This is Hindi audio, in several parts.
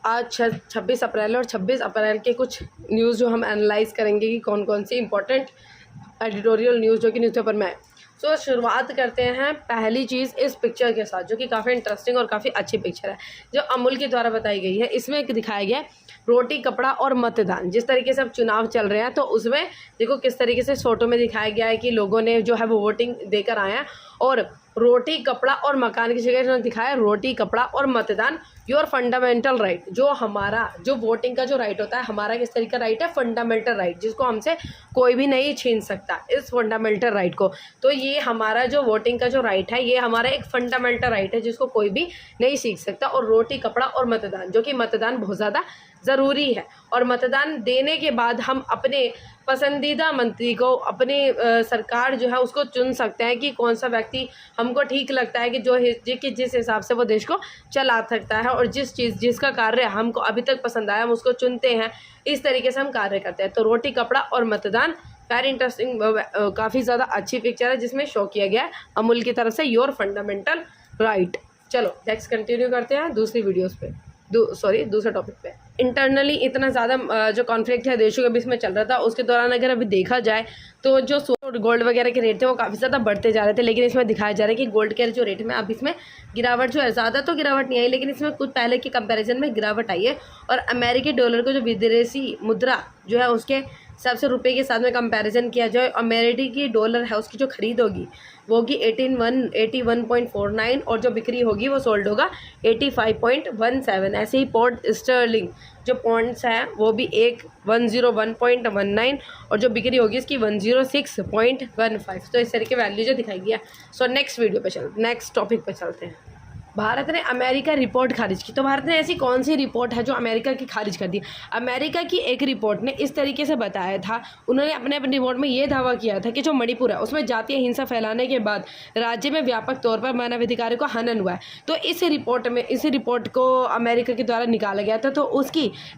आज 26 अप्रैल और 26 अप्रैल के कुछ न्यूज़ जो हम एनालाइज करेंगे कि कौन कौन सी इंपॉर्टेंट एडिटोरियल न्यूज़ जो कि न्यूज़पेपर में है। सो शुरुआत करते हैं पहली चीज़ इस पिक्चर के साथ, जो कि काफ़ी इंटरेस्टिंग और काफ़ी अच्छी पिक्चर है जो अमूल के द्वारा बताई गई है। इसमें एक दिखाया गया है रोटी कपड़ा और मतदान। जिस तरीके से अब चुनाव चल रहे हैं तो उसमें देखो किस तरीके से फोटो में दिखाया गया है कि लोगों ने जो है वो वोटिंग देकर आए हैं, और रोटी कपड़ा और मकान की जगह इन्होंने दिखाया रोटी कपड़ा और मतदान योर फंडामेंटल राइट। जो हमारा जो वोटिंग का जो राइट होता है, हमारा किस तरीके का राइट है, फंडामेंटल राइट, जिसको हमसे कोई भी नहीं छीन सकता इस फंडामेंटल राइट को। तो ये हमारा जो वोटिंग का जो राइट है ये हमारा एक फंडामेंटल राइट है जिसको कोई भी नहीं सीख सकता। और रोटी कपड़ा और मतदान, जो कि मतदान बहुत ज़्यादा ज़रूरी है, और मतदान देने के बाद हम अपने पसंदीदा मंत्री को, अपने सरकार जो है उसको चुन सकते हैं कि कौन सा व्यक्ति हमको ठीक लगता है कि जिस हिसाब से वो देश को चला सकता है, और जिसका कार्य हमको अभी तक पसंद आया हम उसको चुनते हैं। इस तरीके से हम कार्य करते हैं। तो रोटी कपड़ा और मतदान वेरी इंटरेस्टिंग, काफ़ी ज़्यादा अच्छी पिक्चर है जिसमें शो किया गया है अमूल की तरफ से योर फंडामेंटल राइट। चलो नेक्स्ट कंटिन्यू करते हैं दूसरी वीडियोज़ पे, दूसरे टॉपिक पे। इंटरनली इतना ज़्यादा जो कॉन्फ्लिक्ट है देशों के बीच में चल रहा था, उसके दौरान अगर अभी देखा जाए तो जो गोल्ड वगैरह के रेट थे वो काफ़ी ज़्यादा बढ़ते जा रहे थे, लेकिन इसमें दिखाया जा रहा है कि गोल्ड के जो रेट में अब इसमें गिरावट जो है, ज़्यादा तो गिरावट नहीं आई लेकिन इसमें कुछ पहले के कंपैरिजन में गिरावट आई है। और अमेरिकी डॉलर को जो विदेशी मुद्रा जो है उसके हिसाब से रुपये के साथ में कंपैरिजन किया जाए, अमेरिकी डॉलर है उसकी जो खरीद होगी वो होगी 81.49, और जो बिक्री होगी वो सोल्ड होगा 85.17। ऐसे ही पॉन्ड स्टर्लिंग जो पॉन्ड्स हैं वो भी 101.19, और जो बिक्री होगी इसकी 106.15। तो इस तरह की वैल्यू जो दिखाई गई है। सो नेक्स्ट टॉपिक पे चलते हैं। भारत ने अमेरिका रिपोर्ट खारिज की। तो भारत ने ऐसी कौन सी रिपोर्ट है जो अमेरिका की खारिज कर दी? अमेरिका की एक रिपोर्ट ने इस तरीके से बताया था, उन्होंने अपने रिपोर्ट में ये दावा किया था कि जो मणिपुर है उसमें जातीय हिंसा फैलाने के बाद राज्य में व्यापक तौर पर मानवाधिकारों का हनन हुआ है। तो इस रिपोर्ट को अमेरिका के द्वारा निकाला गया था। तो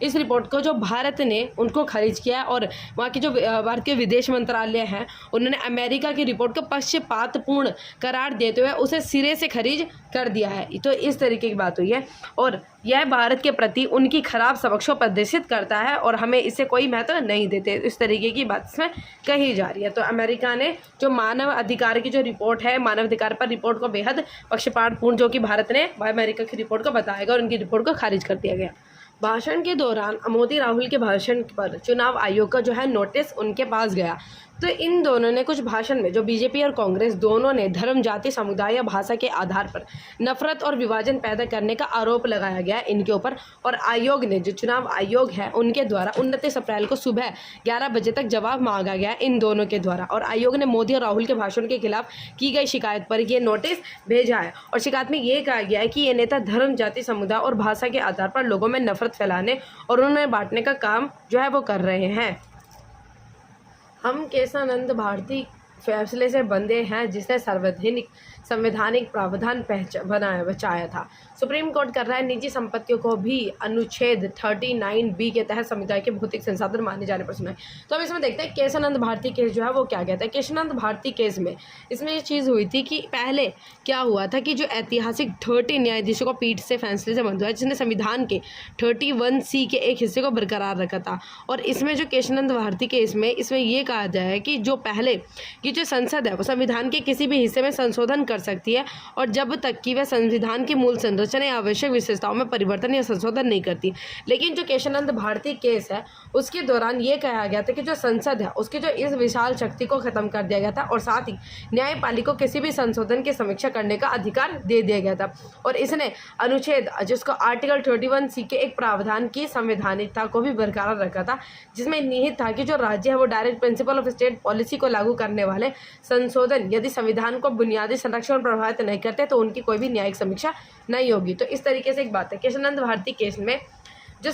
इस रिपोर्ट को जो भारत ने उनको खारिज किया, और वहाँ की जो भारत के विदेश मंत्रालय हैं उन्होंने अमेरिका की रिपोर्ट को पक्षपातपूर्ण करार देते हुए उसे सिरे से खारिज कर दिया है। तो इस तरीके की बात हुई है, और यह भारत के प्रति उनकी खराब समझ को प्रदर्शित करता है और हमें इससे कोई महत्व नहीं देते। इस तरीके की बात इसमें कही जा रही है। तो अमेरिका ने जो मानव अधिकार की जो रिपोर्ट है, मानव अधिकार पर रिपोर्ट को बेहद पक्षपातपूर्ण जो कि भारत ने अमेरिका की रिपोर्ट को बताएगा, और उनकी रिपोर्ट को खारिज कर दिया गया। भाषण के दौरान मोदी राहुल के भाषण पर चुनाव आयोग का जो है नोटिस उनके पास गया। तो इन दोनों ने कुछ भाषण में, जो बीजेपी और कांग्रेस दोनों ने धर्म, जाति, समुदाय या भाषा के आधार पर नफरत और विभाजन पैदा करने का आरोप लगाया गया इनके ऊपर। और आयोग ने, जो चुनाव आयोग है उनके द्वारा 29 अप्रैल को सुबह 11 बजे तक जवाब मांगा गया इन दोनों के द्वारा। और आयोग ने मोदी और राहुल के भाषण के खिलाफ की गई शिकायत पर यह नोटिस भेजा है। और शिकायत में ये कहा गया है कि ये नेता धर्म, जाति, समुदाय और भाषा के आधार पर लोगों में नफरत फैलाने और उन्हें बांटने का काम जो है वो कर रहे हैं। हम केशवानंद भारती फैसले से बंधे हैं जिसने संवैधानिक प्रावधान बचाया था। सुप्रीम कोर्ट कर रहा है निजी संपत्तियों को भी अनुच्छेद 39B के तहत समुदाय के भौतिक संसाधन माने जाने पर सुनाए। तो हम इसमें देखते हैं केशवानंद भारती केस जो है वो क्या कहता है। केशवानंद भारती केस में इसमें ये चीज़ हुई थी कि पहले क्या हुआ था कि जो ऐतिहासिक 30 न्यायाधीशों को पीठ से फैसले से बंध हुआ जिसने संविधान के 31C के एक हिस्से को बरकरार रखा था। और इसमें जो केशवानंद भारती केस में इसमें ये कहा जाए कि जो पहले की जो संसद है वो संविधान के किसी भी हिस्से में संशोधन कर सकती है, और जब तक कि वह संविधान की मूल संरचना या आवश्यक विशेषताओं में परिवर्तन या संशोधन नहीं करती। लेकिन जो केशवानंद भारती केस है उसके दौरान ये कहा गया था कि जो संसद है उसकी जो इस विशाल शक्ति को खत्म कर दिया गया था, और साथ ही न्यायपालिका को किसी भी संशोधन की समीक्षा करने का अधिकार दे दिया गया था। और इसने अनुच्छेद जिसको आर्टिकल 31C के एक प्रावधान की संवैधानिकता को भी बरकरार रखा था, जिसमें निहित था कि जो राज्य है वो direct principle of state policy को लागू करने वाले संशोधन यदि संविधान को बुनियादी संरक्षण प्रभावित नहीं करते तो उनकी कोई भी न्यायिक समीक्षा नहीं होगी। तो इस तरीके से एक बात है। केशवानंद भारती केस में जो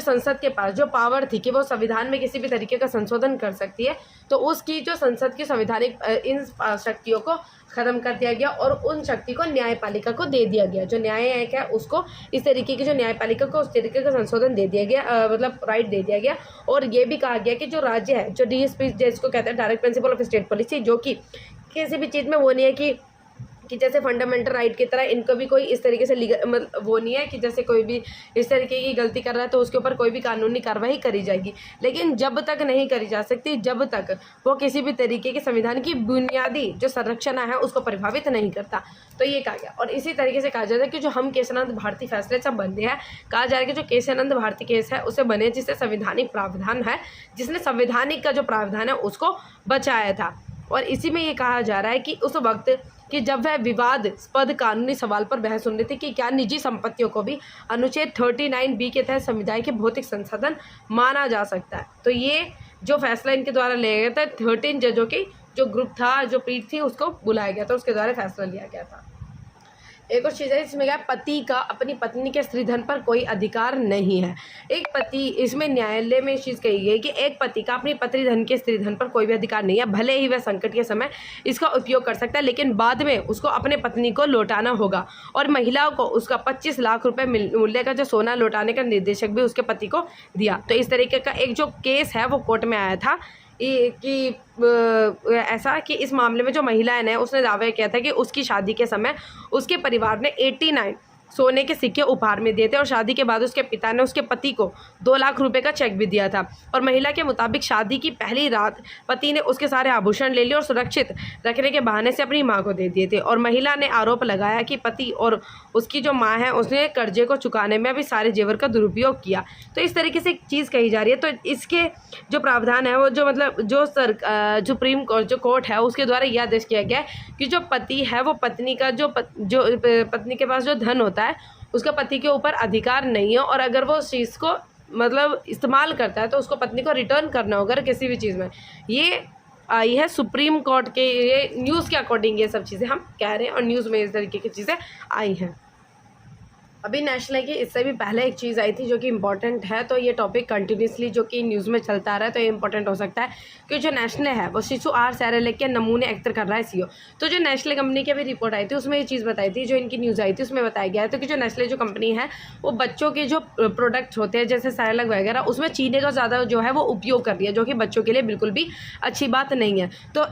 संसद के पास जो पावर थी कि वो संविधान में किसी भी तरीके का संशोधन कर सकती है, तो उसकी जो संसद की संवैधानिक इन शक्तियों को खत्म कर दिया गया और उन शक्ति को न्यायपालिका को दे दिया गया। जो न्यायिक है उसको इस तरीके की जो न्यायपालिका को उस तरीके का संशोधन दे दिया गया, मतलब राइट दे दिया गया। और ये भी कहा गया कि जो राज्य है, जो DSP जिसको कहते हैं direct principle of state policy, जो कि किसी भी चीज़ में वो नहीं है कि कि जैसे फंडामेंटल राइट की तरह इनको भी कोई इस तरीके से मतलब वो नहीं है कि जैसे कोई भी इस तरीके की गलती कर रहा है तो उसके ऊपर कोई भी कानूनी कार्रवाई करी जाएगी, लेकिन जब तक नहीं करी जा सकती जब तक वो किसी भी तरीके के संविधान की बुनियादी जो संरचना है उसको प्रभावित नहीं करता। तो ये कहा गया। और इसी तरीके से कहा जाता है कि जो हम केशानंद भारती फैसले सब बनते हैं, कहा जा रहा है कि जो केशानंद भारती केस है उसे बने जिससे संवैधानिक प्रावधान है, जिसने संवैधानिक का जो प्रावधान है उसको बचाया था। और इसी में ये कहा जा रहा है कि उस वक्त कि जब वह विवादास्पद कानूनी सवाल पर बहस सुन रही थी कि क्या निजी संपत्तियों को भी अनुच्छेद 39B के तहत समुदाय के भौतिक संसाधन माना जा सकता है। तो ये जो फैसला इनके द्वारा लिया गया था, 13 जजों की जो ग्रुप था, जो पीठ थी, उसको बुलाया गया था, उसके द्वारा फैसला लिया गया था। एक और चीज़ है इसमें क्या, पति का अपनी पत्नी के स्त्रीधन पर कोई अधिकार नहीं है। एक पति, इसमें न्यायालय में इस चीज़ कही गई कि एक पति का अपनी पत्नी धन के स्त्रीधन पर कोई भी अधिकार नहीं है, भले ही वह संकट के समय इसका उपयोग कर सकता है, लेकिन बाद में उसको अपने पत्नी को लौटाना होगा। और महिलाओं को उसका 25 लाख रुपए मूल्य का जो सोना लौटाने का निर्देशक भी उसके पति को दिया। तो इस तरीके का एक जो केस है वो कोर्ट में आया था कि ऐसा कि इस मामले में जो महिला है उसने दावा किया था कि उसकी शादी के समय उसके परिवार ने 89 सोने के सिक्के उपहार में दिए थे और शादी के बाद उसके पिता ने उसके पति को 2 लाख रुपए का चेक भी दिया था। और महिला के मुताबिक शादी की पहली रात पति ने उसके सारे आभूषण ले लिए और सुरक्षित रखने के बहाने से अपनी मां को दे दिए थे। और महिला ने आरोप लगाया कि पति और उसकी जो मां है उसने कर्जे को चुकाने में भी सारे जेवर का दुरुपयोग किया। तो इस तरीके से एक चीज़ कही जा रही है। तो इसके जो प्रावधान है वो जो मतलब जो सुप्रीम कोर्ट जो कोर्ट है उसके द्वारा यह आदेश किया गया है कि जो पति है वो पत्नी का जो पत्नी के पास जो धन होता है उसका पति के ऊपर अधिकार नहीं है। और अगर वो उस चीज़ को मतलब इस्तेमाल करता है तो उसको पत्नी को रिटर्न करना होगा किसी भी चीज़ में। ये आई है सुप्रीम कोर्ट के, ये न्यूज़ के अकॉर्डिंग ये सब चीज़ें हम कह रहे हैं और न्यूज़ में इस तरीके की चीज़ें आई हैं। अभी नेशनल की इससे भी पहले एक चीज़ आई थी जो कि इम्पॉर्टेंट है, तो ये टॉपिक कंटिन्यूसली जो कि न्यूज़ में चलता आ रहा है तो ये इंपॉर्टेंट हो सकता है कि जो नेशनल है वो शिशु आहार सेरेलैक के नमूने एकत्र कर रहा है सीओ। तो जो नेशनल कंपनी की अभी रिपोर्ट आई थी उसमें ये चीज़ बताई थी, जो इनकी न्यूज़ आई थी उसमें बताया गया है तो कि जो नेशनल जो कंपनी है वो बच्चों के जो प्रोडक्ट्स होते हैं जैसे सेरेलैक वगैरह उसमें चीनी का ज़्यादा जो है वो उपयोग कर रही है, जो कि बच्चों के लिए बिल्कुल भी अच्छी बात नहीं है। तो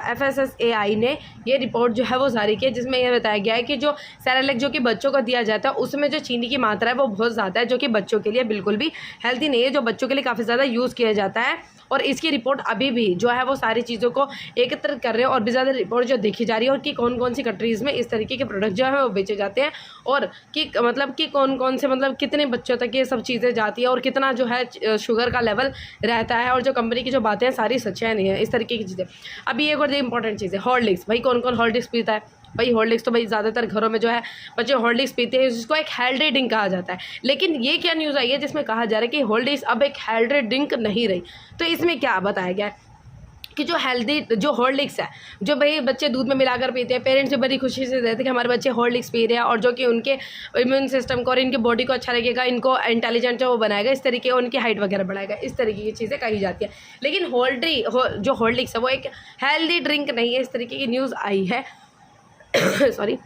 FSSAI ने ये रिपोर्ट जो है वो जारी की है जिसमें यह बताया गया है कि जो सेरेलैक जो कि बच्चों को दिया जाता है उसमें जो चीनी की मात्रा है वो बहुत ज़्यादा है, जो कि बच्चों के लिए बिल्कुल भी हेल्दी नहीं है, जो बच्चों के लिए काफ़ी ज़्यादा यूज़ किया जाता है। और इसकी रिपोर्ट अभी भी जो है वो सारी चीज़ों को एकत्रित कर रहे हैं और भी ज़्यादा रिपोर्ट जो देखी जा रही है और कि कौन कौन सी कंट्रीज़ में इस तरीके के प्रोडक्ट जो है वो बेचे जाते हैं और कि मतलब कि कौन कौन से मतलब कितने बच्चों तक ये सब चीज़ें जाती है और कितना जो है शुगर का लेवल रहता है और जो कंपनी की जो बातें हैं सारी सच्चाई नहीं है, इस तरीके की चीज़ें। अभी एक और इंपॉर्टेंट चीज़ है हॉर्लिक्स। भाई कौन कौन हॉर्लिक्स पीता है? भाई हॉर्लिक्स तो भाई ज़्यादातर घरों में जो है बच्चे हॉर्लिक्स पीते हैं, जिसको एक हेल्दी ड्रिंक कहा जाता है। लेकिन ये क्या न्यूज़ आई है जिसमें कहा जा रहा है कि हॉर्लिक्स अब एक हेल्दी ड्रिंक नहीं रही। तो इसमें क्या बताया गया है कि जो हेल्दी जो हॉर्लिक्स है जो भाई बच्चे दूध में मिलाकर पीते हैं, पेरेंट्स भी बड़ी खुशी से देते हैं कि हमारे बच्चे हॉर्लिक्स पी रहे हैं और जो कि उनके इम्यून सिस्टम को और इनकी बॉडी को अच्छा लगेगा, इनको इंटेलिजेंट जो वो बनाएगा, इस तरीके उनकी हाइट वगैरह बढ़ाएगा, इस तरीके की चीज़ें कही जाती है। लेकिन जो हॉर्लिक्स है वो एक हेल्दी ड्रिंक नहीं है, इस तरीके की न्यूज़ आई है। सॉरी।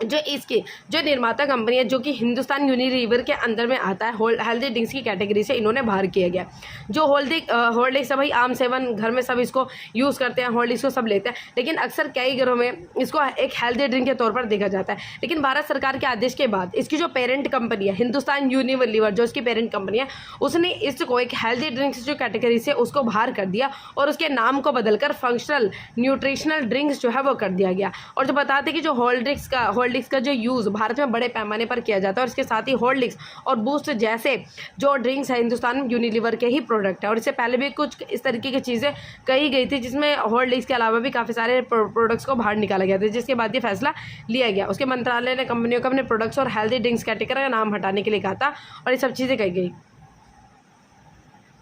जो इसकी जो निर्माता कंपनी है जो कि हिंदुस्तान यूनिलीवर के अंदर में आता है, हेल्दी ड्रिंक्स की कैटेगरी से इन्होंने बाहर किया गया। जो हॉर्लिक्स है भाई आम सेवन घर में सब इसको यूज़ करते हैं, हॉर्लिक्स को सब लेते हैं, लेकिन अक्सर कई घरों में इसको एक हेल्दी ड्रिंक के तौर पर देखा जाता है। लेकिन भारत सरकार के आदेश के बाद इसकी जो पेरेंट कंपनी है हिंदुस्तान यूनिलीवर जो इसकी पेरेंट कंपनी है उसने इसको एक हेल्दी ड्रिंक्स जो कैटेगरी से उसको बाहर कर दिया और उसके नाम को बदलकर फंक्शनल न्यूट्रिशनल ड्रिंक्स जो है वो कर दिया गया। और जो बताते कि जो हॉर्लिक्स का जो यूज़ भारत में बड़े पैमाने पर किया जाता है और इसके साथ ही हॉर्लिक्स और बूस्ट जैसे जो ड्रिंक्स है हिंदुस्तान यूनिलीवर के ही प्रोडक्ट है। और इससे पहले भी कुछ इस तरीके की चीज़ें कही गई थी जिसमें हॉर्लिक्स के अलावा भी काफ़ी सारे प्रोडक्ट्स को बाहर निकाला गया था, जिसके बाद ये फैसला लिया गया। उसके मंत्रालय ने कंपनियों को अपने प्रोडक्ट्स और हेल्दी ड्रिंक्स कैटेगरी का नाम हटाने के लिए कहा था और ये सब चीज़ें कही गई।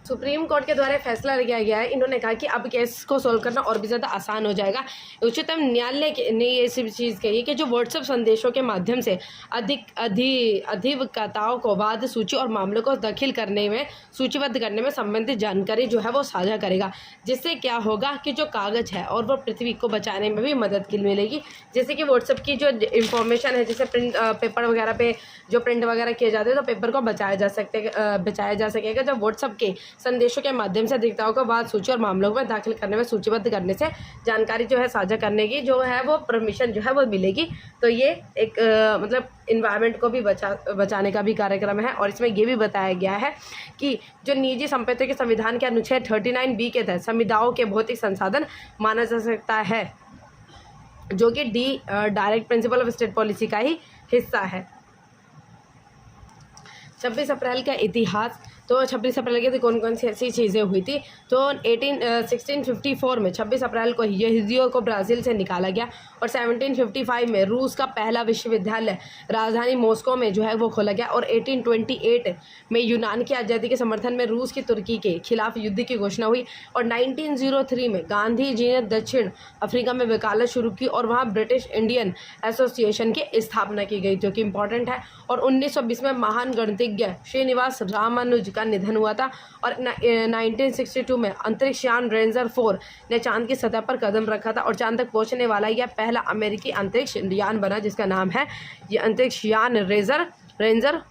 सुप्रीम कोर्ट के द्वारा फैसला लिया गया है। इन्होंने कहा कि अब केस को सोल्व करना और भी ज़्यादा आसान हो जाएगा। उच्चतम न्यायालय ने ये चीज़ कही कि जो व्हाट्सएप संदेशों के माध्यम से अधिवक्ताओं को वाद सूची और मामलों को दाखिल करने में सूचीबद्ध करने में संबंधित जानकारी जो है वो साझा करेगा, जिससे क्या होगा कि जो कागज़ है और वो पृथ्वी को बचाने में भी मदद मिलेगी। जैसे कि व्हाट्सएप की जो इंफॉर्मेशन है जैसे पेपर वगैरह पे जो प्रिंट वगैरह किए जाते हैं तो पेपर को बचाया जा सकेगा। जब व्हाट्सएप के संदेशों के माध्यम से अधिवक्ताओं को बात सूची और मामलों में दाखिल करने में सूचीबद्ध करने से जानकारी जो है साझा करने की जो है वो परमिशन जो है वो मिलेगी। तो ये एक मतलब इन्वायरमेंट को भी बचाने का भी कार्यक्रम है। और इसमें ये भी बताया गया है कि जो निजी संपत्ति के संविधान के अनुच्छेद 39B के तहत समुदायों के भौतिक संसाधन माना जा सकता है, जो कि direct principle of state policy का ही हिस्सा है। 26 अप्रैल का इतिहास। तो 26 अप्रैल के कौन कौन सी ऐसी चीज़ें हुई थी। तो 1654 में 26 अप्रैल को यहूदियों को ब्राज़ील से निकाला गया। और 1755 में रूस का पहला विश्वविद्यालय राजधानी मॉस्को में जो है वो खोला गया। और 1828 में यूनान की आज़ादी के समर्थन में रूस की तुर्की के खिलाफ युद्ध की घोषणा हुई। और 1903 में गांधी जी ने दक्षिण अफ्रीका में वकालत शुरू की और वहाँ ब्रिटिश इंडियन एसोसिएशन की स्थापना की गई, जो कि इम्पॉर्टेंट है। और 1920 में महान गणितज्ञ श्रीनिवास रामानुज का निधन हुआ था। और 1962 में अंतरिक्ष यान रेंजर 4 ने चांद की सतह पर कदम रखा था और चांद तक पहुंचने वाला यह पहला अमेरिकी अंतरिक्ष यान बना, जिसका नाम है ये अंतरिक्ष यान रेंजर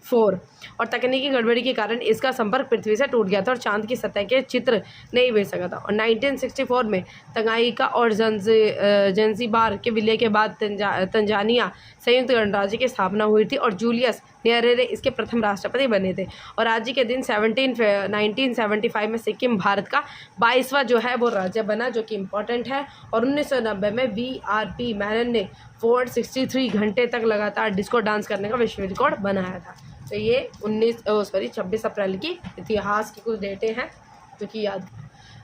4। और तकनीकी गड़बड़ी के कारण इसका संपर्क पृथ्वी से टूट गया था और चांद की सतह के चित्र नहीं भेज सका था। और 1964 में तंगाइका और जंजीबार के विलय के बाद तंजानिया संयुक्त गणराज्य की स्थापना हुई थी और जूलियस न्येरेरे इसके प्रथम राष्ट्रपति बने थे। और आज के दिन 1975 में सिक्किम भारत का 22वां जो है वो राज्य बना, जो कि इम्पोर्टेंट है। और 1990 में VRP मैनन ने 463 घंटे तक लगातार डिस्को डांस करने का विश्व रिकॉर्ड बनाया था। तो ये 26 अप्रैल की इतिहास की कुछ डेटें हैं जो कि याद।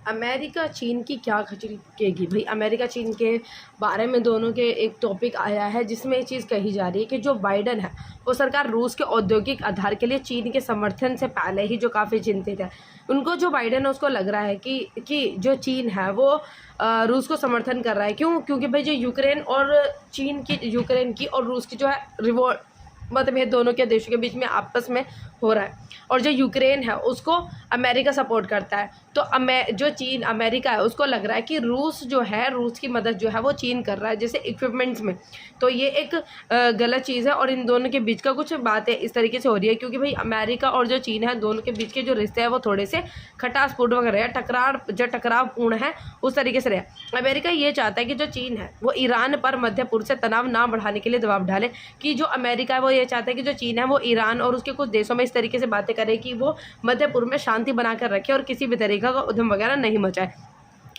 अमेरिका चीन की क्या खचकेगी। भाई अमेरिका चीन के बारे में दोनों के एक टॉपिक आया है जिसमें ये चीज़ कही जा रही है कि जो बाइडन है वो सरकार रूस के औद्योगिक आधार के लिए चीन के समर्थन से पहले ही जो काफ़ी चिंतित है। उनको जो बाइडन है उसको लग रहा है कि जो चीन है वो रूस को समर्थन कर रहा है। क्योंकि भाई जो यूक्रेन की और रूस की जो है रिवॉल्ट मतभेद दोनों के देशों के बीच में आपस में हो रहा है। और जो यूक्रेन है उसको अमेरिका सपोर्ट करता है। तो जो चीन अमेरिका है उसको लग रहा है कि रूस की मदद जो है वो चीन कर रहा है, जैसे इक्विपमेंट्स में। तो ये एक गलत चीज़ है और इन दोनों के बीच का कुछ बातें इस तरीके से हो रही है क्योंकि भाई अमेरिका और जो चीन है दोनों के बीच के जो रिश्ते हैं वो थोड़े से खटासपूर्ण रहे, टकरावपूर्ण है उस तरीके से रहे। अमेरिका ये चाहता है कि जो चीन है वो ईरान पर मध्य पूर्व से तनाव ना बढ़ाने के लिए दबाव डाले, कि जो अमेरिका है वो ये चाहता है कि जो चीन है वो ईरान और उसके कुछ देशों में इस तरीके से बातें करे कि वो मध्य पूर्व में शांति बनाकर रखे और किसी भी तरीका का उद्यम वगैरह नहीं मचाए,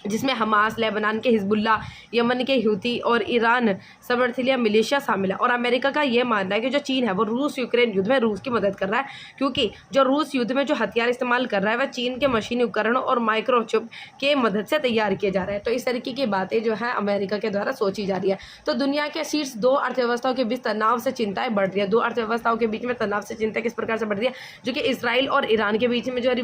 जिसमें हमास, लेबनान के हिजबुल्ला, यमन के हूती और ईरान समर्थित मिलिशिया शामिल है। और अमेरिका का ये मानना है कि जो चीन है वो रूस यूक्रेन युद्ध में रूस की मदद कर रहा है, क्योंकि जो रूस युद्ध में जो हथियार इस्तेमाल कर रहा है वह चीन के मशीनी उपकरणों और माइक्रोचिप के मदद से तैयार किए जा रहे हैं। तो इस तरीके की बातें जो है अमेरिका के द्वारा सोची जा रही है। तो दुनिया के शीर्ष दो अर्थव्यवस्थाओं के बीच तनाव से चिंताएं बढ़ रही है। दो अर्थव्यवस्थाओं के बीच में तनाव से चिंता किस प्रकार से बढ़ रही है, जो कि इसराइल और ईरान के बीच में जो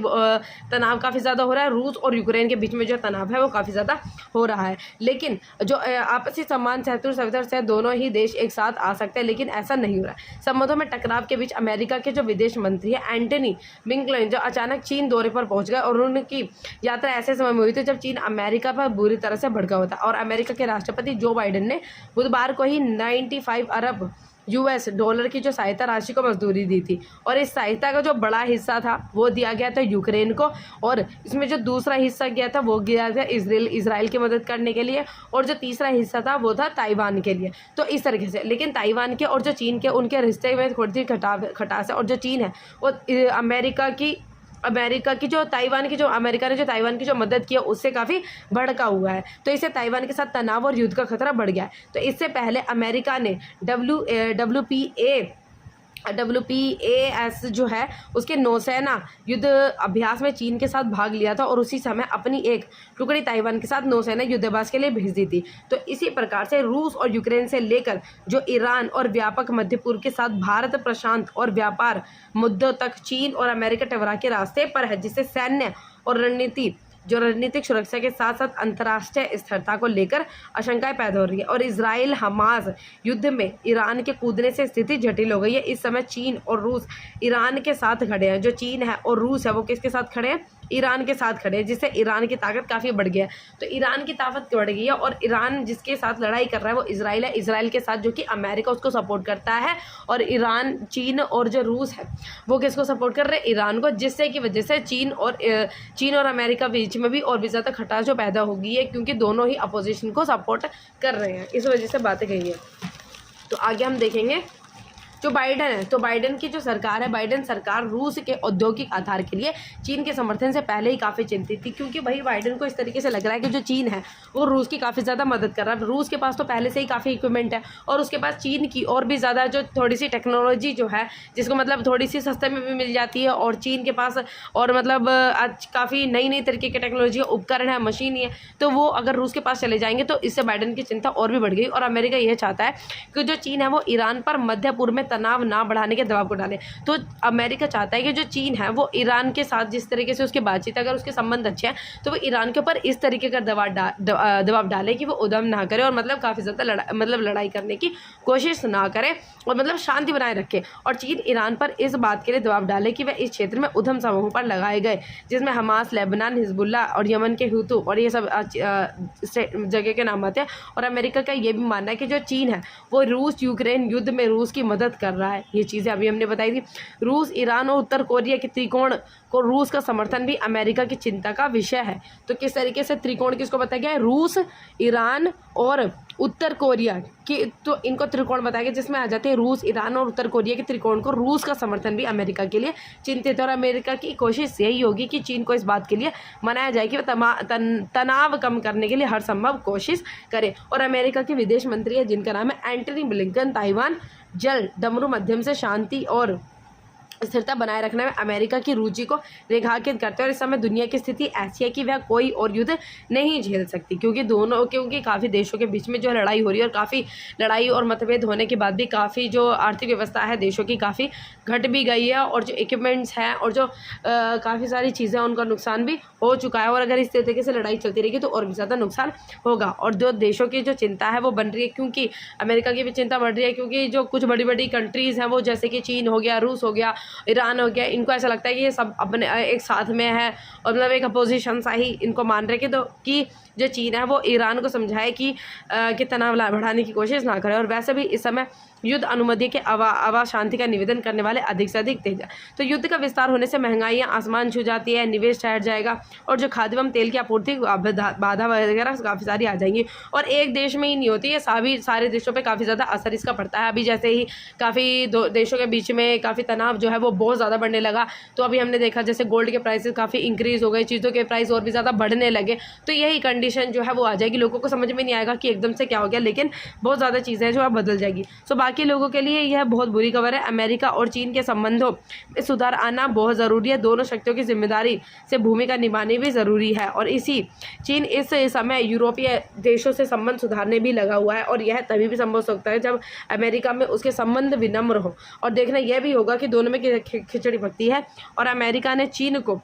तनाव काफ़ी ज़्यादा हो रहा है, रूस और यूक्रेन के बीच में जो तनाव है वो काफ़ी ज़्यादा हो रहा है। लेकिन जो आपसी सम्मान से दोनों ही देश एक साथ आ सकते हैं, लेकिन ऐसा नहीं हो रहा है। संबंधों में टकराव के बीच अमेरिका के जो विदेश मंत्री है एंटनी ब्लिंकन जो अचानक चीन दौरे पर पहुंच गए और उनकी यात्रा ऐसे समय में हुई थी जब चीन अमेरिका पर बुरी तरह से भड़का हुआ था। और अमेरिका के राष्ट्रपति जो बाइडेन ने बुधवार को ही 95 अरब US डॉलर की जो सहायता राशि को मंजूरी दी थी और इस सहायता का जो बड़ा हिस्सा था वो दिया गया था यूक्रेन को, और इसमें जो दूसरा हिस्सा गया था वो गया था इसराइल की मदद करने के लिए, और जो तीसरा हिस्सा था वो था ताइवान के लिए। तो इस तरीके से, लेकिन ताइवान के और जो चीन के उनके रिश्ते में थोड़ी सी खटास है। और जो चीन है वो अमेरिका की जो ताइवान की जो अमेरिका ने जो ताइवान की जो मदद की है उससे काफ़ी भड़का हुआ है। तो इससे ताइवान के साथ तनाव और युद्ध का खतरा बढ़ गया है। तो इससे पहले अमेरिका ने WPAS जो है उसके नौसेना युद्ध अभ्यास में चीन के साथ भाग लिया था और उसी समय अपनी एक टुकड़ी ताइवान के साथ नौसेना युद्धाभ्यास के लिए भेज दी थी। तो इसी प्रकार से रूस और यूक्रेन से लेकर जो ईरान और व्यापक मध्य पूर्व के साथ भारत प्रशांत और व्यापार मुद्दों तक चीन और अमेरिका टकराव के रास्ते पर है, जिससे सैन्य और रणनीतिक सुरक्षा के साथ साथ अंतर्राष्ट्रीय स्थिरता को लेकर आशंकाएं पैदा हो रही है। और इजराइल हमास युद्ध में ईरान के कूदने से स्थिति जटिल हो गई है। इस समय चीन और रूस ईरान के साथ खड़े हैं। जो चीन है और रूस है वो किसके साथ खड़े हैं, ईरान के साथ खड़े हैं, जिससे ईरान की ताकत काफ़ी बढ़ गई है। तो ईरान की ताकत बढ़ गई है और ईरान जिसके साथ लड़ाई कर रहा है वो इजराइल है। इजराइल के साथ जो कि अमेरिका उसको सपोर्ट करता है, और ईरान, चीन और जो रूस है वो किसको सपोर्ट कर रहे हैं? ईरान को, जिससे की वजह से चीन और अमेरिका बीच में भी और भी ज़्यादा खटास जो पैदा हो गई है, क्योंकि दोनों ही अपोजिशन को सपोर्ट कर रहे हैं। इस वजह से बातें कही है। तो आगे हम देखेंगे जो बाइडन है, तो बाइडन की जो सरकार है, बाइडन सरकार रूस के औद्योगिक आधार के लिए चीन के समर्थन से पहले ही काफ़ी चिंतित थी, क्योंकि भाई बाइडन को इस तरीके से लग रहा है कि जो चीन है वो रूस की काफ़ी ज़्यादा मदद कर रहा है। रूस के पास तो पहले से ही काफ़ी इक्विपमेंट है, और उसके पास चीन की और भी ज़्यादा जो थोड़ी सी टेक्नोलॉजी जो है, जिसको मतलब थोड़ी सी सस्ते में भी मिल जाती है, और चीन के पास और मतलब आज काफ़ी नई नई तरीके के टेक्नोलॉजी उपकरण है, मशीन है, तो वो अगर रूस के पास चले जाएंगे तो इससे बाइडन की चिंता और भी बढ़ गई। और अमेरिका यह चाहता है कि जो चीन है वो ईरान पर मध्य पूर्व में तनाव ना बढ़ाने के दबाव को डाले। तो अमेरिका चाहता है कि जो चीन है वो ईरान के साथ जिस तरीके से उसकी बातचीत, अगर उसके संबंध अच्छे हैं तो वो ईरान के ऊपर इस तरीके का दबाव डाले कि वो उद्यम ना करे, और मतलब काफ़ी ज़्यादा लड़ाई करने की कोशिश ना करे, और मतलब शांति बनाए रखे। और चीन ईरान पर इस बात के लिए दबाव डाले कि वह इस क्षेत्र में उद्यम समूहों पर लगाए गए, जिसमें हमास, लेबनान, हिजबुल्ला और यमन के हुतू और ये सब जगह के नाम आते हैं। और अमेरिका का ये भी मानना है कि जो चीन है वो रूस यूक्रेन युद्ध में रूस की मदद कर रहा है। ये चीज़ें अभी हमने बताई थी। रूस, ईरान और उत्तर कोरिया के त्रिकोण को रूस का समर्थन भी अमेरिका की चिंता का विषय है। तो किस तरीके से त्रिकोण किसको बताया गया है? रूस, ईरान और उत्तर कोरिया की, तो इनको त्रिकोण बताया गया, जिसमें आ जाते हैं रूस, ईरान और उत्तर कोरिया के त्रिकोण को रूस का समर्थन भी अमेरिका के लिए चिंतित है। और अमेरिका की कोशिश यही होगी कि चीन को इस बात के लिए मनाया जाए कि वह तनाव कम करने के लिए हर संभव कोशिश करे। और अमेरिका के विदेश मंत्री है जिनका नाम है एंटनी ब्लिंकन, ताइवान जल डमरू माध्यम से शांति और स्थिरता बनाए रखने में अमेरिका की रुचि को रेखांकित करते हैं। और इस समय दुनिया की स्थिति ऐसी है कि वह कोई और युद्ध नहीं झेल सकती, क्योंकि काफ़ी देशों के बीच में जो लड़ाई हो रही है, और काफ़ी लड़ाई और मतभेद होने के बाद भी काफ़ी जो आर्थिक व्यवस्था है देशों की काफ़ी घट भी गई है, और जो इक्विपमेंट्स हैं और जो काफ़ी सारी चीज़ें उनका नुकसान भी हो चुका है। और अगर इस तरीके से लड़ाई चलती रहेगी तो और भी ज़्यादा नुकसान होगा। और जो देशों की जो चिंता है वो बन रही है, क्योंकि अमेरिका की भी चिंता बढ़ रही है, क्योंकि जो कुछ बड़ी बड़ी कंट्रीज़ हैं वो जैसे कि चीन हो गया, रूस हो गया, ईरान हो गया, इनको ऐसा लगता है कि ये सब अपने एक साथ में है, और मतलब एक अपोजिशन सा ही इनको मान रहे कि जो चीन है वो ईरान को समझाए कि तनाव बढ़ाने की कोशिश ना करे। और वैसे भी इस समय युद्ध अनुमति के आवा शांति का निवेदन करने वाले अधिक से अधिक तेज है। तो युद्ध का विस्तार होने से महंगाइयाँ आसमान छू जाती है, निवेश ठहर जाएगा, और जो खाद्य एवं तेल की आपूर्ति बाधा वगैरह काफ़ी सारी आ जाएंगी। और एक देश में ही नहीं होती है, सारे देशों पे काफ़ी ज़्यादा असर इसका पड़ता है। अभी जैसे ही काफ़ी देशों के बीच में काफ़ी तनाव जो है वो बहुत ज़्यादा बढ़ने लगा, तो अभी हमने देखा जैसे गोल्ड के प्राइसेस काफ़ी इंक्रीज़ हो गए, चीज़ों के प्राइस और भी ज़्यादा बढ़ने लगे। तो यही कंडीशन जो है वो आ जाएगी, लोगों को समझ में नहीं आएगा कि एकदम से क्या हो गया, लेकिन बहुत ज़्यादा चीज़ें जो है बदल जाएगी। सो बाकी लोगों के लिए यह बहुत बुरी खबर है। अमेरिका और चीन के संबंधों में सुधार आना बहुत ज़रूरी है। दोनों शक्तियों की जिम्मेदारी से भूमिका निभानी भी ज़रूरी है, और चीन इस समय यूरोपीय देशों से संबंध सुधारने भी लगा हुआ है, और यह तभी भी संभव हो सकता है जब अमेरिका में उसके संबंध विनम्र हो। और देखना यह भी होगा कि दोनों में खिचड़ी पकती है, और अमेरिका ने चीन को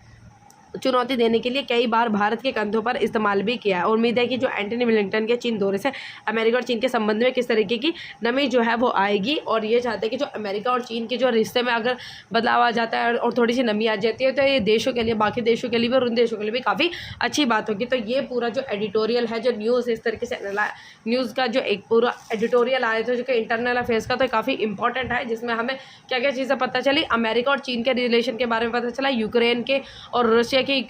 चुनौती देने के लिए कई बार भारत के कंधों पर इस्तेमाल भी किया है। उम्मीद है कि जो एंटनी ब्लिंकन के चीन दौरे से अमेरिका और चीन के संबंध में किस तरीके की नमी जो है वो आएगी, और ये चाहते हैं कि जो अमेरिका और चीन के जो रिश्ते में अगर बदलाव आ जाता है और थोड़ी सी नमी आ जाती है, तो ये देशों के लिए, बाकी देशों के लिए भी और उन देशों के लिए भी काफ़ी अच्छी बात होगी। तो ये पूरा जो एडिटोरियल है, जो न्यूज़ इस तरीके से न्यूज़ का जो एक पूरा एडिटोरियल आया था जो कि इंटरनल अफेयर्स का, तो काफ़ी इंपॉर्टेंट है, जिसमें हमें क्या क्या चीज़ें पता चली। अमेरिका और चीन के रिलेशन के बारे में पता चला, यूक्रेन के और रशिया की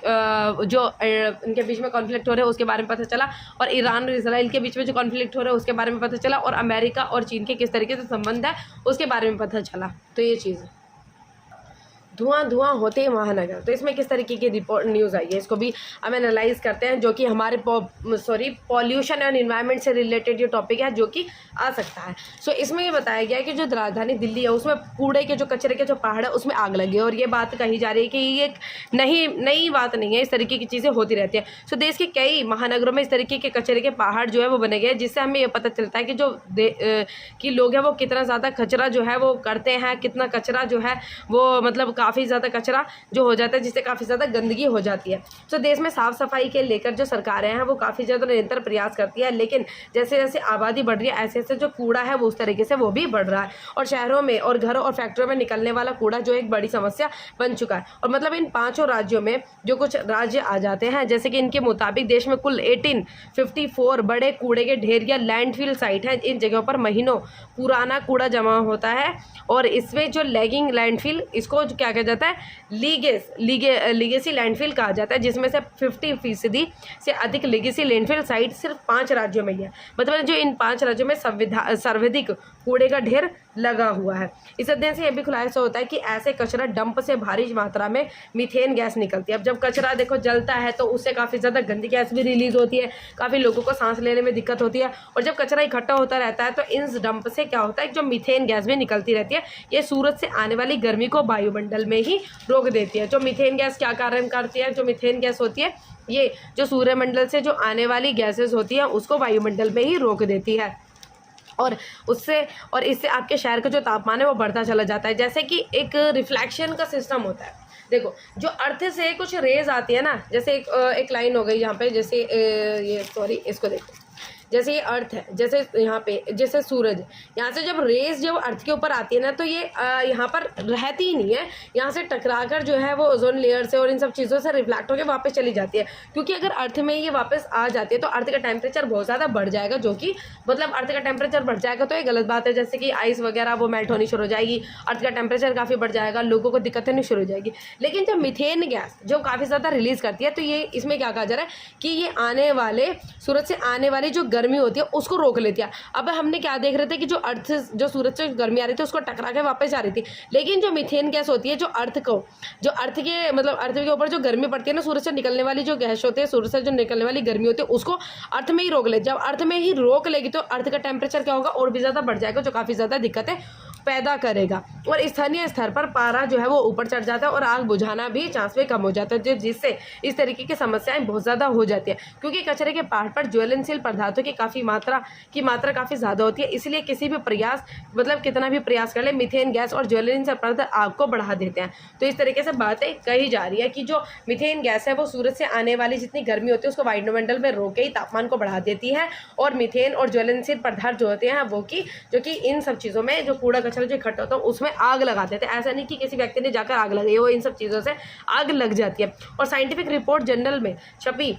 जो इनके बीच में कॉन्फ्लिक्ट हो रहा है उसके बारे में पता चला, और ईरान और इजराइल के बीच में जो कॉन्फ्लिक्ट हो रहा है उसके बारे में पता चला, और अमेरिका और चीन के किस तरीके से संबंध है उसके बारे में पता चला। तो ये चीज़ धुआं होते ही महानगर, तो इसमें किस तरीके की रिपोर्ट न्यूज़ आई है, इसको भी हम एनालाइज करते हैं, जो कि हमारे पॉल्यूशन एंड इन्वायरमेंट से रिलेटेड ये टॉपिक है जो कि आ सकता है। सो इसमें ये बताया गया है कि जो राजधानी दिल्ली है उसमें कूड़े के जो कचरे के जो पहाड़ है उसमें आग लगी है, और ये बात कही जा रही है कि ये एक नई बात नहीं है, इस तरीके की चीज़ें होती रहती है। सो देश के कई महानगरों में इस तरीके के कचरे के पहाड़ जो है वो बने गए, जिससे हमें ये पता चलता है कि जो कि लोग हैं वो कितना ज़्यादा कचरा जो है वो करते हैं, कितना कचरा जो है वो मतलब काफ़ी ज़्यादा कचरा जो हो जाता है, जिससे काफ़ी ज़्यादा गंदगी हो जाती है। तो देश में साफ़ सफाई के लेकर जो सरकारें हैं वो काफ़ी ज़्यादा निरंतर प्रयास करती है, लेकिन जैसे जैसे आबादी बढ़ रही है ऐसे ऐसे जो कूड़ा है वो उस तरीके से वो भी बढ़ रहा है, और शहरों में और घरों और फैक्ट्रियों में निकलने वाला कूड़ा जो एक बड़ी समस्या बन चुका है। और मतलब इन 5 राज्यों में जो कुछ राज्य आ जाते हैं, जैसे कि इनके मुताबिक देश में कुल 1854 बड़े कूड़े के ढेर या लैंडफिल साइट है। इन जगहों पर महीनों पुराना कूड़ा जमा होता है, और इसमें जो लैगिंग लैंडफिल, इसको क्या कहा जाता है, लीगेसी लैंडफिल कहा जाता है, जिसमें से 50% से अधिक लीगेसी लैंडफिल साइट सिर्फ 5 राज्यों में ही है। मतलब जो इन 5 राज्यों में सर्वाधिक कूड़े का ढेर लगा हुआ है। इस अध्ययन से यह भी खुलासा होता है कि ऐसे कचरा डंप से भारी मात्रा में मीथेन गैस निकलती है। अब जब कचरा देखो जलता है तो उससे काफ़ी ज़्यादा गंदी गैस भी रिलीज होती है, काफ़ी लोगों को सांस लेने में दिक्कत होती है, और जब कचरा इकट्ठा होता रहता है तो इन डंप से क्या होता है, जो मीथेन गैस भी निकलती रहती है। ये सूरज से आने वाली गर्मी को वायुमंडल में ही रोक देती है। जो मीथेन गैस क्या कार्य करती है, जो मीथेन गैस होती है ये जो सूर्यमंडल से जो आने वाली गैसेस होती हैं उसको वायुमंडल में ही रोक देती है, और इससे आपके शहर का जो तापमान है वो बढ़ता चला जाता है। जैसे कि एक रिफ्लेक्शन का सिस्टम होता है। देखो जो अर्थ से कुछ रेज आती है ना, जैसे एक लाइन हो गई यहाँ पे, जैसे इसको देखो, जैसे ये अर्थ है, जैसे यहाँ पे जैसे सूरज, यहाँ से जब रेज जब अर्थ के ऊपर आती है ना तो ये यहाँ पर रहती ही नहीं है, यहाँ से टकराकर जो है वो ओजोन लेयर से और इन सब चीज़ों से रिफ्लेक्ट होकर वापस चली जाती है। क्योंकि अगर अर्थ में ये वापस आ जाती है तो अर्थ का टेम्परेचर बहुत ज़्यादा बढ़ जाएगा, जो कि मतलब अर्थ का टेम्परेचर बढ़ जाएगा तो ये गलत बात है। जैसे कि आइस वगैरह वो मेल्ट होनी शुरू हो जाएगी, अर्थ का टेम्परेचर काफ़ी बढ़ जाएगा, लोगों को दिक्कतें नहीं शुरू हो जाएगी। लेकिन जब मीथेन गैस जो काफ़ी ज़्यादा रिलीज़ करती है तो ये इसमें क्या कहा जा रहा है कि ये आने वाले सूरज से आने वाली जो गर्मी होती है उसको रोक लेती है। अब हमने क्या देख रहे थे कि जो अर्थ जो सूरज से गर्मी आ रही थी उसको टकरा के वापस आ रही थी, लेकिन जो मीथेन गैस होती है जो अर्थ के मतलब अर्थ के ऊपर जो गर्मी पड़ती है ना, सूरज से निकलने वाली जो गैस होती है, सूरज से जो निकलने वाली गर्मी होती है उसको अर्थ में ही रोक ले। जब अर्थ में ही रोक लेगी तो अर्थ का टेम्परेचर क्या होगा, और भी ज़्यादा बढ़ जाएगा, जो काफ़ी ज़्यादा दिक्कतें पैदा करेगा, और स्थानीय स्तर पर पारा जो है वो ऊपर चढ़ जाता है और आग बुझाना भी चांस में कम हो जाता है, जिससे इस तरीके की समस्याएं बहुत ज़्यादा हो जाती है। क्योंकि कचरे के पहाड़ पर ज्वलनशील पदार्थों की मात्रा काफ़ी ज़्यादा होती है, इसलिए किसी भी प्रयास मतलब कितना भी प्रयास कर ले, मीथेन गैस और ज्वलनशील पदार्थ आग को बढ़ा देते हैं। तो इस तरीके से बातें कही जा रही है कि जो मीथेन गैस है वो सूरज से आने वाली जितनी गर्मी होती है उसको वायुमंडल में रोक के ही तापमान को बढ़ा देती है, और मीथेन और ज्वलनशील पदार्थ जो होते हैं वो जो कि इन सब चीज़ों में जो कूड़ा कचरा जो इकट्ठा होता है उसमें आग लगा देते हैं। ऐसा नहीं कि किसी व्यक्ति ने जाकर आग लगाई, वो इन सब चीज़ों से आग लग जाती है। और साइंटिफिक रिपोर्ट जर्नल में छपी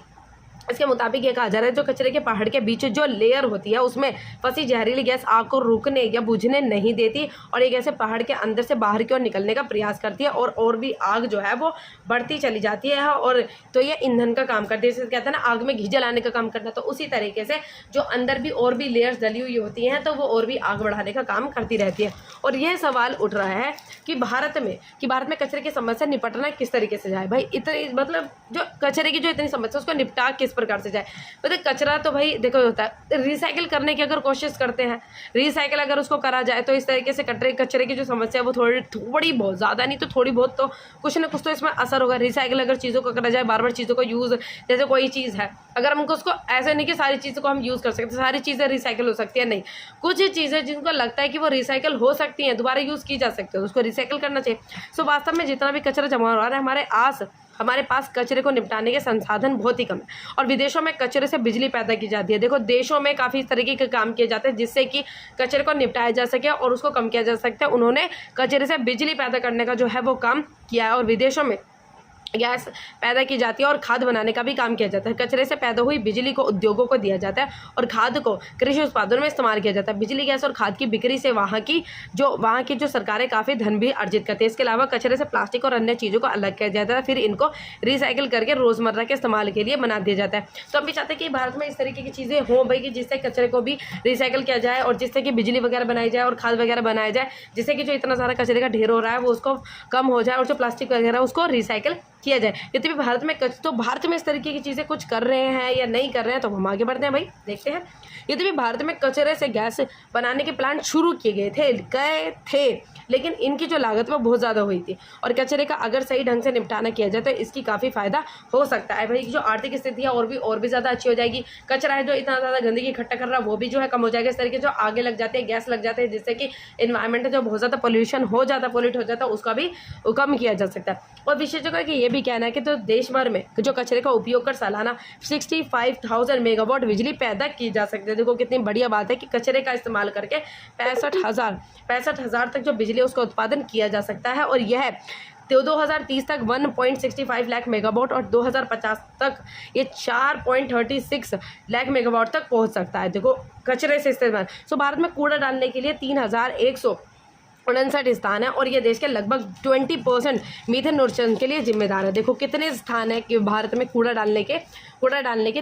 इसके मुताबिक ये कहा जा रहा है जो कचरे के पहाड़ के बीच जो लेयर होती है उसमें फंसी जहरीली गैस आग को रुकने या बुझने नहीं देती, और ये गैसें पहाड़ के अंदर से बाहर की ओर निकलने का प्रयास करती है, और भी आग जो है वो बढ़ती चली जाती है। और तो ये ईंधन का काम करती है, जैसे कहते हैं ना आग में घी जलाने का काम करता है, तो उसी तरीके से जो अंदर भी और भी लेयर्स डली हुई होती हैं तो वो और भी आग बढ़ाने का काम करती रहती है। और यह सवाल उठ रहा है कि भारत में कचरे की समस्या निपटना किस तरीके से जाए। भाई इतनी मतलब जो कचरे की जो इतनी समस्या उसको निपटा किस प्रकार से जाए। मतलब कचरा तो भाई देखो होता है, रिसाइकिल करने की अगर कोशिश करते हैं, रिसाइकिल अगर उसको करा जाए तो इस तरीके से कचरे की जो समस्या है वो थोड़ी बहुत, ज़्यादा नहीं तो थोड़ी बहुत तो कुछ ना कुछ तो इसमें असर होगा। रिसाइकिल अगर चीज़ों को करा जाए, बार बार चीज़ों को यूज़, जैसे कोई चीज़ है अगर हमको उसको ऐसे नहीं कि सारी चीज़ों को हम यूज़ कर सकते, सारी चीज़ें रिसाइकिल हो सकती है नहीं, कुछ चीज़ें जिनको लगता है कि वो रिसाइकिल हो सकती हैं, दोबारा यूज़ की जा सकती है, तो उसको रिसाइकिल करना चाहिए। सो वास्तव में जितना भी कचरा जमा हो रहा है हमारे पास कचरे को निपटाने के संसाधन बहुत ही कम है, और विदेशों में कचरे से बिजली पैदा की जाती है। देखो देशों में काफ़ी तरीके के काम किए जाते हैं जिससे कि कचरे को निपटाया जा सके और उसको कम किया जा सकता है। उन्होंने कचरे से बिजली पैदा करने का जो है वो काम किया है, और विदेशों में गैस पैदा की जाती है और खाद बनाने का भी काम किया जाता है। कचरे से पैदा हुई बिजली को उद्योगों को दिया जाता है और खाद को कृषि उत्पादनों में इस्तेमाल किया जाता है। बिजली गैस और खाद की बिक्री से वहाँ की जो सरकारें काफ़ी धन भी अर्जित करती है। इसके अलावा कचरे से प्लास्टिक और अन्य चीज़ों को अलग किया जाता है, फिर इनको रिसाइकिल करके रोज़मर्रा के इस्तेमाल के लिए बना दिया जाता है। तो हम भी चाहते हैं कि भारत में इस तरीके की चीज़ें हों भाई, कि जिससे कचरे को भी रिसाइकिल किया जाए और जिससे कि बिजली वगैरह बनाई जाए और खाद वगैरह बनाया जाए, जिससे कि जो इतना सारा कचरे का ढेर हो रहा है वो उसको कम हो जाए और जो प्लास्टिक वगैरह उसको रिसाइकिल किया जाए। यदि भी भारत में तो भारत में इस तरीके की चीज़ें कुछ कर रहे हैं या नहीं कर रहे हैं, तो हम आगे बढ़ते हैं भाई, देखते हैं। यदि भी भारत में कचरे से गैस बनाने के प्लांट शुरू किए गए थे, लेकिन इनकी जो लागत वो बहुत ज़्यादा हुई थी, और कचरे का अगर सही ढंग से निपटाना किया जाए तो इसकी काफ़ी फ़ायदा हो सकता है भाई। जो आर्थिक स्थिति है और भी ज़्यादा अच्छी हो जाएगी। कचरा है जो इतना ज़्यादा गंदगी इकट्ठा कर रहा है वो भी जो है कम हो जाएगा। इस तरीके जो आगे लग जाते हैं, गैस लग जाते हैं, जिससे कि इन्वायरमेंट जो बहुत ज़्यादा पोल्यूट हो जाता है उसका भी कम किया जा सकता है। और विशेषज्ञों का ये भी कहना है कि तो देश भर में जो कचरे का उपयोग कर सालाना 65,000 मेगावाट बिजली पैदा की जा सकती है। देखो कितनी बढ़िया बात है कि कचरे का इस्तेमाल करके 65,000 तक जो बिजली उसका उत्पादन किया जा सकता है। और यह 2030 तक 1.65 लाख मेगावाट और 2050 तक ये 4.36 लाख मेगावाट तक पहुंच सकता है। देखो कचरे से इस्तेमाल। भारत में कूड़ा डालने के लिए 3,159 स्थान है, और ये देश के लगभग 20% मीथेन उत्सर्जन के लिए जिम्मेदार है। देखो कितने स्थान है कि भारत में कूड़ा डालने के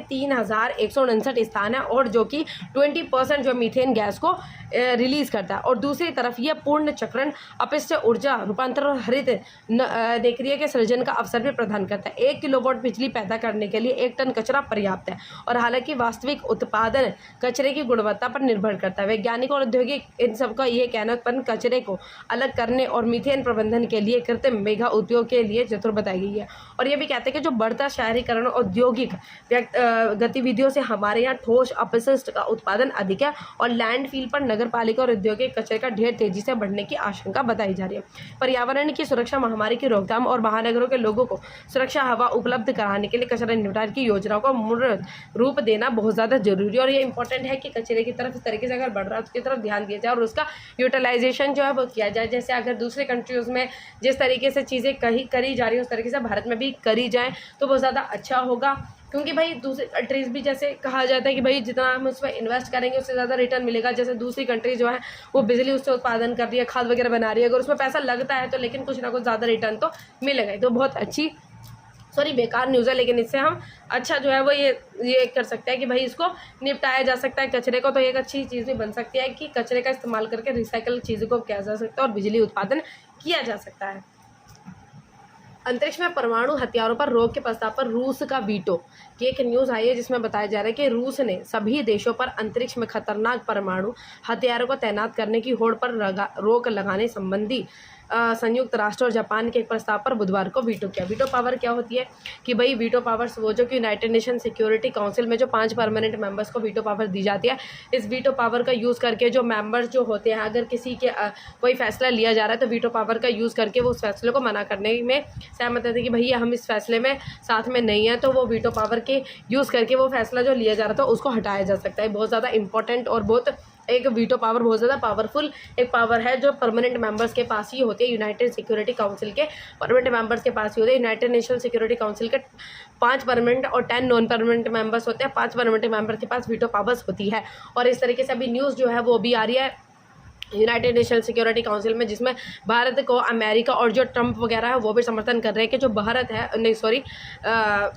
3,159 स्थान है, और जो कि 20% जो मीथेन गैस को रिलीज करता है। और दूसरी तरफ यह पूर्ण चक्रण अपशिष्ट ऊर्जा रूपांतरण और हरित निक्रिय के सृजन का अवसर भी प्रदान करता है। 1 किलोवाट बिजली पैदा करने के लिए 1 टन कचरा पर्याप्त है, और हालांकि वास्तविक उत्पादन कचरे की गुणवत्ता पर निर्भर करता है। वैज्ञानिक और औद्योगिक इन सबका यह कहना उत्पन्न कचरे को अलग करने और मीथेन प्रबंधन के लिए कृत्रिम मेगा उद्योग के लिए चतुर बताई गई है। और ये भी कहते हैं कि जो बढ़ता शहरीकरण औद्योगिक गतिविधियों से हमारे यहाँ ठोस अपशिष्ट का उत्पादन अधिक है, और लैंडफिल पर नगरपालिका और औद्योगिक कचरे का ढेर तेजी से बढ़ने की आशंका बताई जा रही है। पर्यावरण की सुरक्षा, महामारी की रोकथाम और महानगरों के लोगों को सुरक्षा हवा उपलब्ध कराने के लिए कचरा निपटान की योजनाओं को मूर्त रूप देना बहुत ज़्यादा जरूरी है। और ये इंपॉर्टेंट है कि कचरे की तरफ इस तरीके से अगर बढ़ रहा है उसकी तरफ ध्यान दिया जाए और उसका यूटिलाइजेशन जो है वो किया जाए। जैसे अगर दूसरे कंट्रीज़ में जिस तरीके से चीज़ें करी जा रही है उस तरीके से भारत में भी करी जाए तो बहुत ज़्यादा अच्छा होगा। क्योंकि भाई दूसरी कंट्रीज़ भी जैसे कहा जाता है कि भाई जितना हम उसमें इन्वेस्ट करेंगे उससे ज़्यादा रिटर्न मिलेगा। जैसे दूसरी कंट्री जो है वो बिजली उससे उत्पादन कर रही है, खाद वगैरह बना रही है, अगर उसमें पैसा लगता है तो लेकिन कुछ ना कुछ ज़्यादा रिटर्न तो मिलेगा। तो बहुत अच्छी बेकार न्यूज़ है, लेकिन इससे हम अच्छा जो है वो ये कर सकते हैं कि भाई इसको निपटाया जा सकता है कचरे को। तो एक अच्छी चीज़ भी बन सकती है कि कचरे का इस्तेमाल करके रिसाइकल चीज़ों को किया जा सकता है और बिजली उत्पादन किया जा सकता है। अंतरिक्ष में परमाणु हथियारों पर रोक के प्रस्ताव पर रूस का वीटो की एक न्यूज़ आई है, जिसमें बताया जा रहा है कि रूस ने सभी देशों पर अंतरिक्ष में खतरनाक परमाणु हथियारों को तैनात करने की होड़ पर रोक लगाने संबंधी संयुक्त राष्ट्र और जापान के एक प्रस्ताव पर बुधवार को वीटो किया। वीटो पावर क्या होती है कि भाई वीटो पावर्स वो जो कि यूनाइटेड नेशन सिक्योरिटी काउंसिल में जो 5 परमानेंट मेंबर्स को वीटो पावर दी जाती है। इस वीटो पावर का यूज़ करके जो मेंबर्स जो होते हैं, अगर किसी के कोई फैसला लिया जा रहा है तो वीटो पावर का यूज़ करके वो उस फैसले को मना करने में सहमत है कि भैया हम इस फैसले में साथ में नहीं है, तो वो वीटो पावर के यूज़ करके वो फैसला जो लिया जा रहा था उसको हटाया जा सकता है। बहुत ज़्यादा इंपॉर्टेंट और बहुत एक वीटो पावर बहुत ज़्यादा पावरफुल एक पावर है जो परमानेंट मेंबर्स के पास ही होती है। यूनाइटेड सिक्योरिटी काउंसिल के परमानेंट मेंबर्स के पास ही होते हैं। यूनाइटेड नेशन सिक्योरिटी काउंसिल के 5 परमानेंट और 10 नॉन परमानेंट मेंबर्स होते हैं। 5 परमानेंट मेंबर के पास वीटो पावर्स होती है। और इस तरीके से अभी न्यूज़ जो है वो भी आ रही है यूनाइटेड नेशन सिक्योरिटी काउंसिल में, जिसमें भारत को अमेरिका और जो ट्रंप वगैरह है वो भी समर्थन कर रहे हैं कि जो भारत है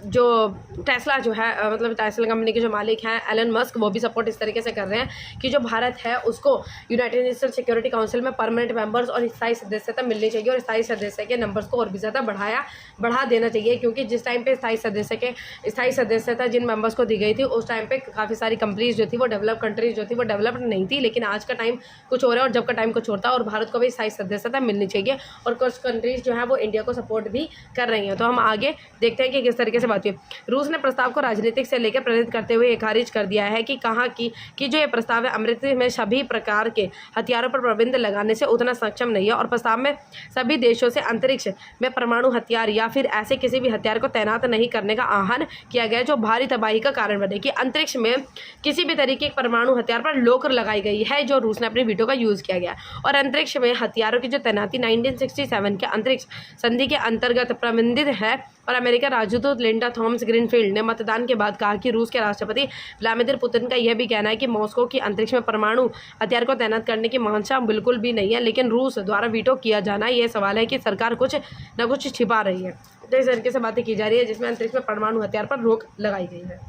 जो टेस्ला जो है मतलब टेस्ला कंपनी के जो मालिक हैं एलन मस्क, वो भी सपोर्ट इस तरीके से कर रहे हैं कि जो भारत है उसको यूनाइटेड नेशन सिक्योरिटी काउंसिल में परमानेंट मेंबर्स और स्थायी सदस्यता मिलनी चाहिए और स्थायी सदस्य के नंबर्स को और भी ज़्यादा बढ़ा देना चाहिए। क्योंकि जिस टाइम पे स्थायी सदस्यता जिन मेंबर्स को दी गई थी उस टाइम पे काफ़ी सारी कंट्रीज जो थी वो डेवलप कंट्रीज जो थी वो डेवलप्ड नहीं थी, लेकिन आज का टाइम कुछ और और जब का टाइम कुछ होता है और भारत को भी स्थायी सदस्यता मिलनी चाहिए। और कुछ कंट्रीज जो है वो इंडिया को सपोर्ट भी कर रही हैं। तो हम आगे देखते हैं कि किस तरीके से बात हुई। रूस ने प्रस्ताव को राजनीतिक से लेकर प्रेरित करते हुए खारिज कर दिया है कि कहा कि जो ये प्रस्ताव है अमृत में सभी प्रकार के हथियारों पर प्रतिबंध लगाने से उतना सक्षम नहीं है और प्रस्ताव में सभी देशों से अंतरिक्ष में परमाणु हथियार या फिर ऐसे किसी भी हथियार को तैनात नहीं करने का आह्वान किया गया जो भारी तबाही का कारण बने। कि अंतरिक्ष में किसी भी तरीके के परमाणु हथियार पर रोक लगाई गई है जो रूस ने अपने वीटो का यूज़ किया गया। और अंतरिक्ष में हथियारों की जो तैनाती 1967 के अंतरिक्ष संधि के अंतर्गत प्रबंधित है। और अमेरिका राजदूत लिंडा थॉमस ग्रीनफील्ड ने मतदान के बाद कहा कि रूस के राष्ट्रपति व्लादिमीर पुतिन का यह भी कहना है कि मॉस्को की अंतरिक्ष में परमाणु हथियार को तैनात करने की मंशा बिल्कुल भी नहीं है, लेकिन रूस द्वारा वीटो किया जाना यह सवाल है कि सरकार कुछ न कुछ छिपा रही है। तो इस तरीके से बातें की जा रही है जिसमें अंतरिक्ष में परमाणु हथियार पर रोक लगाई गई है।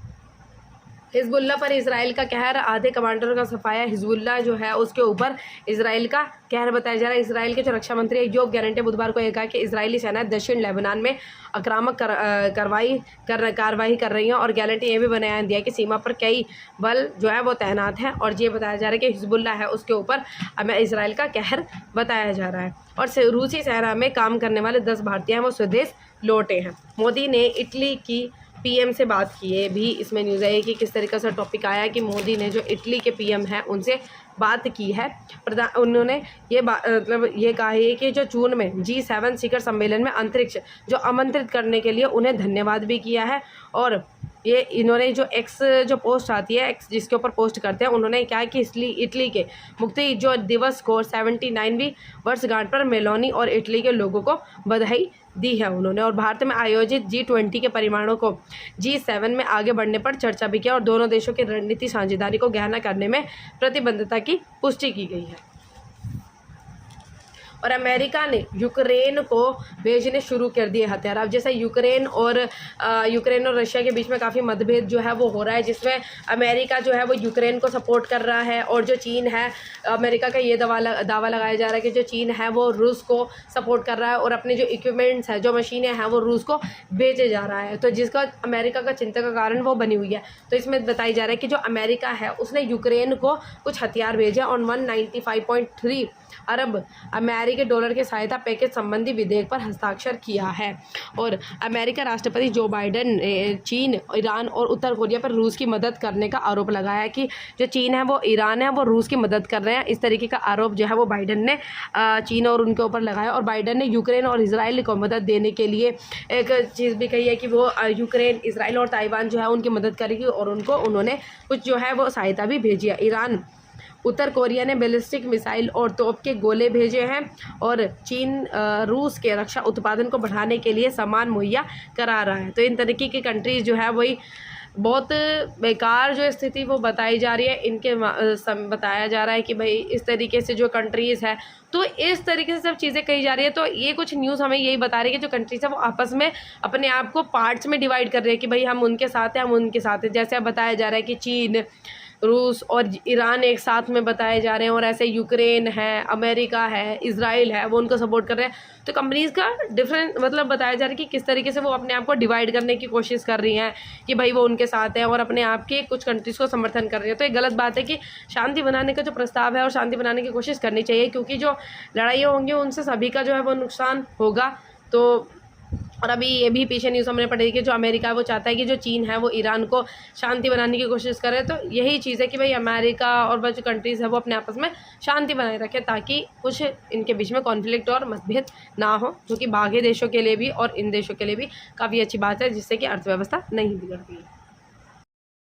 हिजबुल्ला पर इसराइल का कहर, आधे कमांडरों का सफाया। हिजबुल्ला जो है उसके ऊपर इसराइल का कहर बताया जा रहा है। इसराइल के जो रक्षा मंत्री योव गैलेंट ने बुधवार को यह कहा कि इजरायली सेना दक्षिण लेबनान में आक्रामक कार्रवाई कर रही है। और गैलेंट ने यह भी बयान दिया कि सीमा पर कई बल जो है वो तैनात है। और ये बताया जा रहा है कि हिजबुल्ला है उसके ऊपर इसराइल का कहर बताया जा रहा है। और रूसी सेना में काम करने वाले 10 भारतीय हैं वो स्वदेश लौटे हैं। मोदी ने इटली की पीएम से बात की है भी, इसमें न्यूज़ है कि किस तरीके से टॉपिक आया कि मोदी ने जो इटली के पीएम हैं उनसे बात की है। उन्होंने ये मतलब ये कहा है कि जो जून में G7 शिखर सम्मेलन में अंतरिक्ष जो आमंत्रित करने के लिए उन्हें धन्यवाद भी किया है। और ये इन्होंने जो एक्स जो पोस्ट आती है, एक्स जिसके ऊपर पोस्ट करते हैं, उन्होंने कहा कि इटली के मुक्ति जो दिवस को 79वीं वर्षगांठ पर मेलोनी और इटली के लोगों को बधाई दी है उन्होंने। और भारत में आयोजित G20 के परिणामों को G7 में आगे बढ़ने पर चर्चा भी किया और दोनों देशों की रणनीति साझेदारी को गहरा करने में प्रतिबद्धता की पुष्टि की गई है। और अमेरिका ने यूक्रेन को भेजने शुरू कर दिए हथियार। अब जैसे यूक्रेन और रशिया के बीच में काफ़ी मतभेद जो है वो हो रहा है, जिसमें अमेरिका जो है वो यूक्रेन को सपोर्ट कर रहा है। और जो चीन है, अमेरिका का ये दावा लगाया जा रहा है कि जो चीन है वो रूस को सपोर्ट कर रहा है और अपने जो इक्विपमेंट्स है, जो मशीनें हैं, वो रूस को भेजे जा रहा है। तो जिसका अमेरिका का चिंता का कारण वो बनी हुई है। तो इसमें बताई जा रहा है कि जो अमेरिका है उसने यूक्रेन को कुछ हथियार भेजे और 195.3 अरब अमेरिकी डॉलर के सहायता पैकेज संबंधी विधेयक पर हस्ताक्षर किया है। और अमेरिका राष्ट्रपति जो बाइडेन ने चीन, ईरान और उत्तर कोरिया पर रूस की मदद करने का आरोप लगाया है कि जो चीन है वो ईरान है वो रूस की मदद कर रहे हैं। इस तरीके का आरोप जो है वो बाइडेन ने चीन और उनके ऊपर लगाया। और बाइडेन ने यूक्रेन और इजराइल को मदद देने के लिए एक चीज़ भी कही है कि वो यूक्रेन, इजराइल और ताइवान जो है उनकी मदद करेगी और उन्होंने कुछ जो है वो सहायता भी भेजी है। ईरान, उत्तर कोरिया ने बैलिस्टिक मिसाइल और तोप के गोले भेजे हैं। और चीन रूस के रक्षा उत्पादन को बढ़ाने के लिए सामान मुहैया करा रहा है। तो इन तरीके की कंट्रीज़ जो है वही बहुत बेकार जो स्थिति वो बताई जा रही है। इनके बताया जा रहा है कि भाई इस तरीके से जो कंट्रीज़ है, तो इस तरीके से सब चीज़ें कही जा रही है। तो ये कुछ न्यूज़ हमें यही बता रही है कि जो कंट्रीज़ है वो आपस में अपने आप को पार्ट्स में डिवाइड कर रही है कि भाई हम उनके साथ हैं, हम उनके साथ हैं। जैसे अब बताया जा रहा है कि चीन, रूस और ईरान एक साथ में बताए जा रहे हैं। और ऐसे यूक्रेन है, अमेरिका है, इजराइल है, वो उनको सपोर्ट कर रहे हैं। तो कंपनीज़ का डिफरेंट मतलब बताया जा रहा है कि किस तरीके से वो अपने आप को डिवाइड करने की कोशिश कर रही हैं कि भाई वो उनके साथ हैं और अपने आप के कुछ कंट्रीज़ को समर्थन कर रही है। तो एक गलत बात है कि शांति बनाने का जो प्रस्ताव है और शांति बनाने की कोशिश करनी चाहिए, क्योंकि जो लड़ाइयाँ होंगी उनसे सभी का जो है वो नुकसान होगा। तो और अभी ये भी पीछे न्यूज़ हमने पढ़ी कि जो अमेरिका है वो चाहता है कि जो चीन है वो ईरान को शांति बनाने की कोशिश करे। तो यही चीज़ है कि भाई अमेरिका और जो कंट्रीज़ है वो अपने आपस में शांति बनाए रखें, ताकि कुछ इनके बीच में कॉन्फ्लिक्ट और मतभेद ना हो, जो कि बाकी देशों के लिए भी और इन देशों के लिए भी काफ़ी अच्छी बात है, जिससे कि अर्थव्यवस्था नहीं बिगड़ती है।